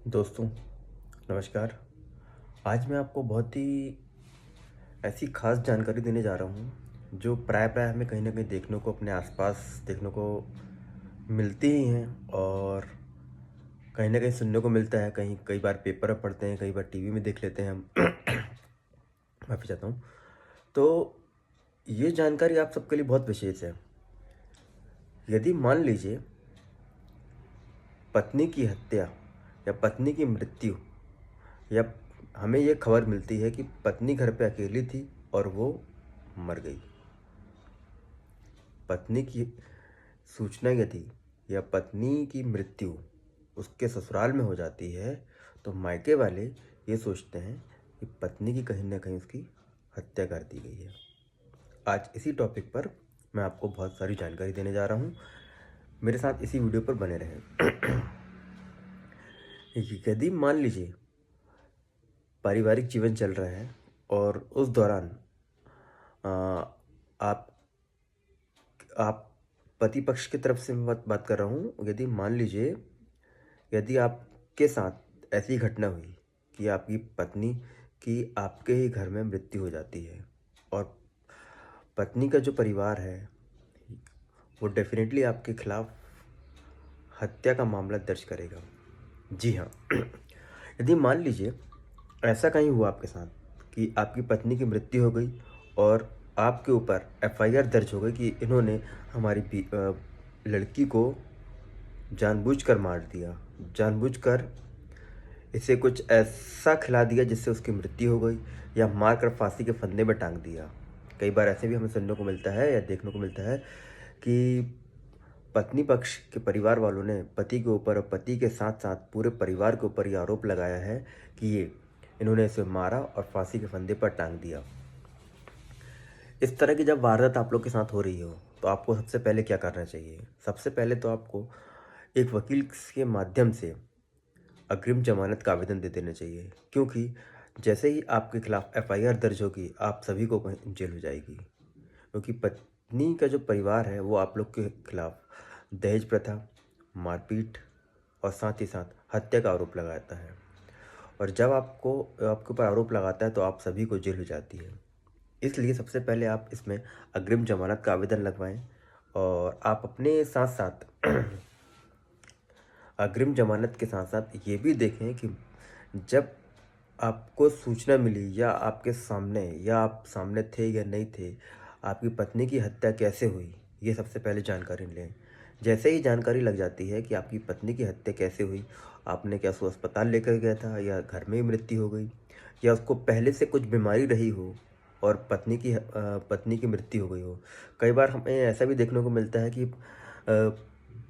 दोस्तों नमस्कार। आज मैं आपको बहुत ही ऐसी ख़ास जानकारी देने जा रहा हूँ जो प्राय हमें कहीं न कहीं देखने को अपने आसपास देखने को मिलती ही हैं और कहीं न कहीं सुनने को मिलता है। कहीं कई बार पेपर में पढ़ते हैं, कई बार टीवी में देख लेते हैं हम। माफ़ी चाहता हूँ। तो ये जानकारी आप सबके लिए बहुत विशेष है। यदि मान लीजिए पत्नी की हत्या या पत्नी की मृत्यु या हमें ये खबर मिलती है कि पत्नी घर पे अकेली थी और वो मर गई। पत्नी की सूचना यदि या पत्नी की मृत्यु उसके ससुराल में हो जाती है तो मायके वाले ये सोचते हैं कि पत्नी की कहीं ना कहीं उसकी हत्या कर दी गई है। आज इसी टॉपिक पर मैं आपको बहुत सारी जानकारी देने जा रहा हूँ। मेरे साथ इसी वीडियो पर बने रहें। यदि मान लीजिए पारिवारिक जीवन चल रहा है और उस दौरान आ, आप आप पति पक्ष की तरफ से मैं बात कर रहा हूँ। यदि मान लीजिए यदि आपके साथ ऐसी घटना हुई कि आपकी पत्नी की आपके ही घर में मृत्यु हो जाती है और पत्नी का जो परिवार है वो डेफिनेटली आपके खिलाफ हत्या का मामला दर्ज करेगा। जी हाँ। यदि मान लीजिए ऐसा कहीं हुआ आपके साथ कि आपकी पत्नी की मृत्यु हो गई और आपके ऊपर एफआईआर दर्ज हो गई कि इन्होंने हमारी लड़की को जानबूझकर मार दिया, जानबूझकर इसे कुछ ऐसा खिला दिया जिससे उसकी मृत्यु हो गई या मारकर फांसी के फंदे में टांग दिया। कई बार ऐसे भी हमें सुनने को मिलता है या देखने को मिलता है कि पत्नी पक्ष के परिवार वालों ने पति के ऊपर और पति के साथ साथ पूरे परिवार के ऊपर ये आरोप लगाया है कि ये इन्होंने इसे मारा और फांसी के फंदे पर टांग दिया। इस तरह की जब वारदात आप लोग के साथ हो रही हो तो आपको सबसे पहले क्या करना चाहिए? सबसे पहले तो आपको एक वकील के माध्यम से अग्रिम जमानत का आवेदन दे देना चाहिए, क्योंकि जैसे ही आपके खिलाफ एफआईआर दर्ज होगी आप सभी को कहीं जेल हो जाएगी। क्योंकि पत्नी का जो परिवार है वो आप लोग के खिलाफ दहेज प्रथा, मारपीट और साथ ही साथ हत्या का आरोप लगाता है और जब आपके ऊपर आरोप लगाता है तो आप सभी को जेल हो जाती है। इसलिए सबसे पहले आप इसमें अग्रिम जमानत का आवेदन लगवाएं और आप अपने साथ साथ अग्रिम जमानत के साथ साथ ये भी देखें कि जब आपको सूचना मिली या आपके सामने या आप सामने थे या नहीं थे, आपकी पत्नी की हत्या कैसे हुई, ये सबसे पहले जानकारी लें। जैसे ही जानकारी लग जाती है कि आपकी पत्नी की हत्या कैसे हुई, आपने क्या उसको अस्पताल लेकर गया था या घर में ही मृत्यु हो गई या उसको पहले से कुछ बीमारी रही हो और पत्नी की मृत्यु हो गई हो। कई बार हमें ऐसा भी देखने को मिलता है कि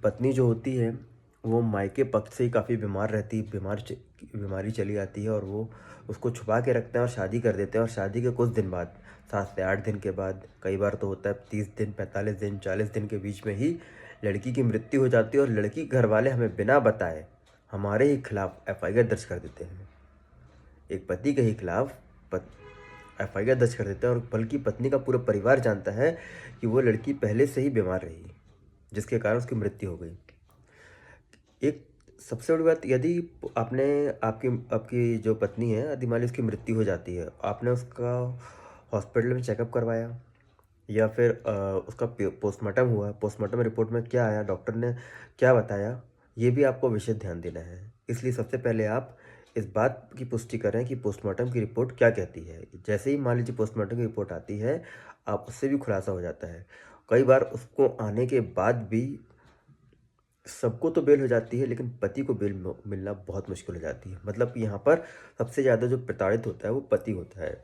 पत्नी जो होती है वो मायके पक्ष से ही काफ़ी बीमार रहती, बीमारी चली आती है और वो उसको छुपा के रखते हैं और शादी कर देते हैं और शादी के कुछ दिन बाद 7 से 8 दिन के बाद, कई बार तो होता है 30 दिन, 45 दिन, 40 दिन के बीच में ही लड़की की मृत्यु हो जाती है और लड़की घर वाले हमें बिना बताए हमारे ही खिलाफ एफआईआर दर्ज कर देते हैं। एक पति के ही खिलाफ एफआईआर दर्ज कर देते हैं और बल्कि पत्नी का पूरा परिवार जानता है कि वो लड़की पहले से ही बीमार रही, जिसके कारण उसकी मृत्यु हो गई। एक सबसे बड़ी बात, यदि आपने आपकी आपकी जो पत्नी है यदि मान ली उसकी मृत्यु हो जाती है, आपने उसका हॉस्पिटल में चेकअप करवाया या फिर उसका पोस्टमार्टम हुआ, पोस्टमार्टम रिपोर्ट में क्या आया, डॉक्टर ने क्या बताया, ये भी आपको विशेष ध्यान देना है। इसलिए सबसे पहले आप इस बात की पुष्टि करें कि पोस्टमार्टम की रिपोर्ट क्या कहती है। जैसे ही मान लीजिए पोस्टमार्टम की रिपोर्ट आती है, आप उससे भी खुलासा हो जाता है। कई बार उसको आने के बाद भी सबको तो बेल हो जाती है लेकिन पति को बेल मिलना बहुत मुश्किल हो जाती है। मतलब कि यहाँ पर सबसे ज़्यादा जो प्रताड़ित होता है वो पति होता है।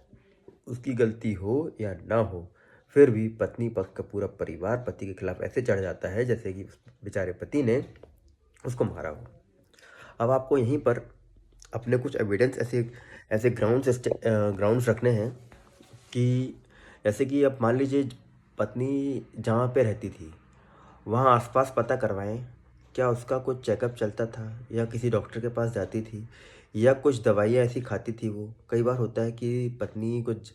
उसकी गलती हो या ना हो, फिर भी पत्नी पक्ष का पूरा परिवार पति के खिलाफ ऐसे चढ़ जाता है जैसे कि उस बेचारे पति ने उसको मारा हो। अब आपको यहीं पर अपने कुछ एविडेंस ऐसे ऐसे ग्राउंड्स रखने हैं कि जैसे कि अब मान लीजिए पत्नी जहाँ पे रहती थी वहाँ आसपास पता करवाएं, क्या उसका कुछ चेकअप चलता था या किसी डॉक्टर के पास जाती थी या कुछ दवाइयाँ ऐसी खाती थी वो। कई बार होता है कि पत्नी कुछ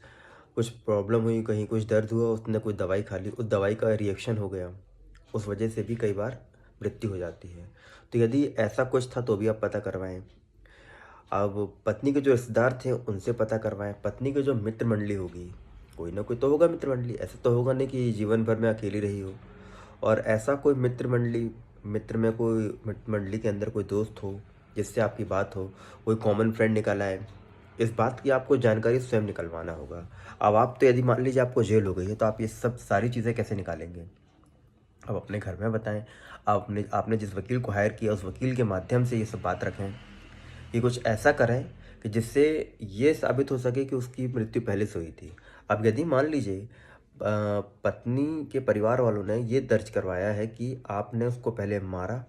कुछ प्रॉब्लम हुई, कहीं कुछ दर्द हुआ, उसने कोई दवाई खा ली, उस दवाई का रिएक्शन हो गया, उस वजह से भी कई बार मृत्यु हो जाती है। तो यदि ऐसा कुछ था तो भी आप पता करवाएं। अब पत्नी के जो रिश्तेदार थे उनसे पता करवाएं, पत्नी की जो मित्र मंडली होगी, कोई ना कोई तो होगा मित्र मंडली, ऐसे तो होगा नहीं कि जीवन भर में अकेली रही हो। और ऐसा कोई मित्र में कोई मित्र मंडली के अंदर कोई दोस्त हो जिससे आपकी बात हो, कोई कॉमन फ्रेंड निकल आए। इस बात की आपको जानकारी स्वयं निकलवाना होगा। अब आप तो यदि मान लीजिए आपको जेल हो गई है तो आप ये सब सारी चीज़ें कैसे निकालेंगे? अब अपने घर में बताएं। आपने आपने जिस वकील को हायर किया उस वकील के माध्यम से ये सब बात रखें कि कुछ ऐसा करें कि जिससे ये साबित हो सके कि उसकी मृत्यु पहले से हुई थी। अब यदि मान लीजिए पत्नी के परिवार वालों ने ये दर्ज करवाया है कि आपने उसको पहले मारा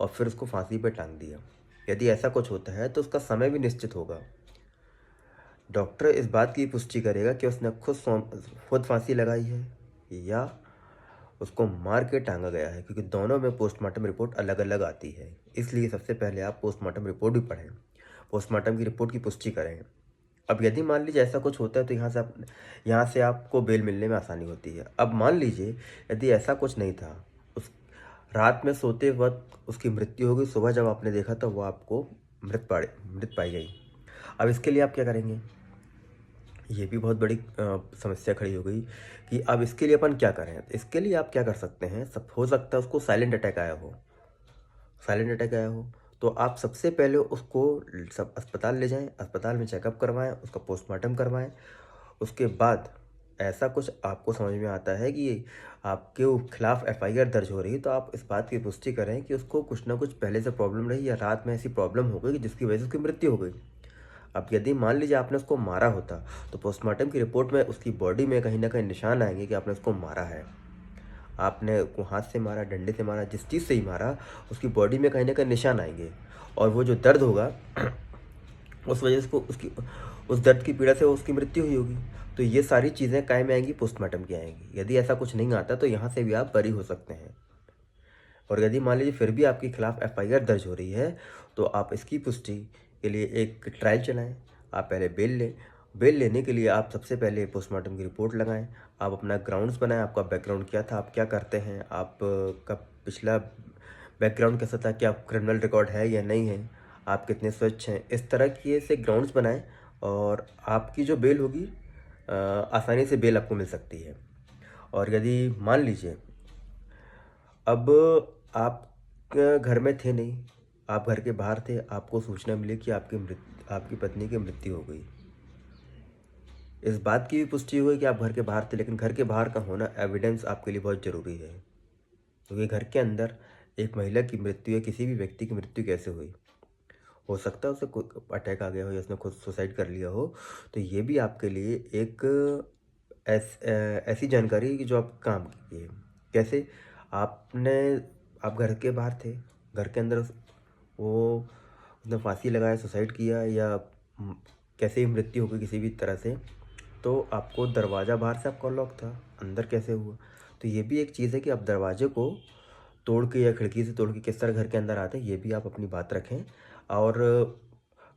और फिर उसको फांसी पे टांग दिया, यदि ऐसा कुछ होता है तो उसका समय भी निश्चित होगा। डॉक्टर इस बात की पुष्टि करेगा कि उसने खुद फांसी लगाई है या उसको मार के टांगा गया है, क्योंकि दोनों में पोस्टमार्टम रिपोर्ट अलग अलग आती है। इसलिए सबसे पहले आप पोस्टमार्टम रिपोर्ट भी पढ़ें, पोस्टमार्टम की रिपोर्ट की पुष्टि करें। अब यदि मान लीजिए ऐसा कुछ होता है तो यहाँ से आपको बेल मिलने में आसानी होती है। अब मान लीजिए यदि ऐसा कुछ नहीं था, उस रात में सोते वक्त उसकी मृत्यु हो गई, सुबह जब आपने देखा तो वो आपको मृत पाई गई। अब इसके लिए आप क्या करेंगे? ये भी बहुत बड़ी समस्या खड़ी हो गई कि अब इसके लिए अपन क्या करें। इसके लिए आप क्या कर सकते हैं, सब हो सकता है उसको साइलेंट अटैक आया हो। साइलेंट अटैक आया हो तो आप सबसे पहले उसको सब अस्पताल ले जाएं, अस्पताल में चेकअप करवाएं, उसका पोस्टमार्टम करवाएं। उसके बाद ऐसा कुछ आपको समझ में आता है कि आपके खिलाफ एफआईआर दर्ज हो रही है, तो आप इस बात की पुष्टि करें कि उसको कुछ ना कुछ पहले से प्रॉब्लम रही या रात में ऐसी प्रॉब्लम हो गई जिसकी वजह से उसकी मृत्यु हो गई। अब यदि मान लीजिए आपने उसको मारा होता तो पोस्टमार्टम की रिपोर्ट में उसकी बॉडी में कहीं ना कहीं निशान आएंगे कि आपने उसको मारा है। आपने को हाथ से मारा, डंडे से मारा, जिस चीज़ से ही मारा, उसकी बॉडी में कहीं ना कहीं निशान आएंगे। और वो जो दर्द होगा उस वजह से उसकी उस दर्द की पीड़ा से उसकी मृत्यु हुई होगी। तो ये सारी चीज़ें कायम आएंगी, पोस्टमार्टम की आएंगी। यदि ऐसा कुछ नहीं आता तो यहाँ से भी आप बरी हो सकते हैं। और यदि मान लीजिए फिर भी आपके खिलाफ एफआईआर दर्ज हो रही है तो आप इसकी पुष्टि के लिए एक ट्रायल चलाएं। आप पहले बेल लें। बेल लेने के लिए आप सबसे पहले पोस्टमार्टम की रिपोर्ट लगाएं। आप अपना ग्राउंड्स बनाएं, आपका बैकग्राउंड क्या था, आप क्या करते हैं, आपका पिछला बैकग्राउंड कैसा था, क्या क्रिमिनल रिकॉर्ड है या नहीं है, आप कितने स्वच्छ हैं, इस तरह के से ग्राउंड्स बनाएं और आपकी जो बेल होगी आसानी से बेल आपको मिल सकती है। और यदि मान लीजिए अब आप घर में थे नहीं, आप घर के बाहर थे, आपको सूचना मिली कि आपकी पत्नी की मृत्यु हो गई। इस बात की भी पुष्टि हुई कि आप घर के बाहर थे, लेकिन घर के बाहर का होना एविडेंस आपके लिए बहुत ज़रूरी है, क्योंकि घर के अंदर एक महिला की मृत्यु या किसी भी व्यक्ति की मृत्यु कैसे हुई, हो सकता है उसे कोई अटैक आ गया हो या उसने खुद सुसाइड कर लिया हो। तो ये भी आपके लिए एक ऐसी जानकारी की जो आप काम की है। कैसे आपने आप घर के बाहर थे, घर के अंदर वो उसने फांसी लगाया, सुसाइड किया या कैसे ही मृत्यु हो गई किसी भी तरह से, तो आपको दरवाज़ा बाहर से आपका लॉक था, अंदर कैसे हुआ? तो ये भी एक चीज़ है कि आप दरवाजे को तोड़ के या खिड़की से तोड़ के किस तरह घर के अंदर आते हैं, ये भी आप अपनी बात रखें। और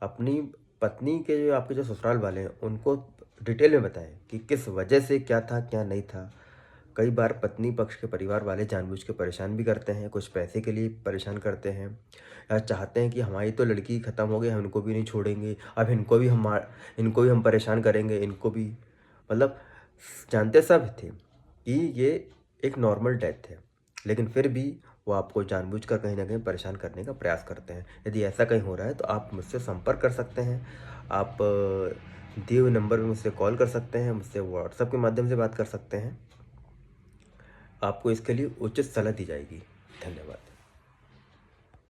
अपनी पत्नी के जो आपके जो ससुराल वाले हैं उनको डिटेल में बताएं कि किस वजह से क्या था क्या नहीं था। कई बार पत्नी पक्ष के परिवार वाले जानबूझ के परेशान भी करते हैं, कुछ पैसे के लिए परेशान करते हैं या चाहते हैं कि हमारी तो लड़की ख़त्म हो गई, हम इनको भी नहीं छोड़ेंगे, अब इनको भी हम परेशान करेंगे, इनको भी, मतलब जानते सब थे कि ये एक नॉर्मल डेथ है, लेकिन फिर भी वो आपको जानबूझकर कहीं ना कहीं परेशान करने का प्रयास करते हैं। यदि ऐसा कहीं हो रहा है तो आप मुझसे संपर्क कर सकते हैं। आप दिए हुए नंबर पर मुझसे कॉल कर सकते हैं, मुझसे व्हाट्सएप के माध्यम से बात कर सकते हैं। आपको इसके लिए उचित सलाह दी जाएगी। धन्यवाद।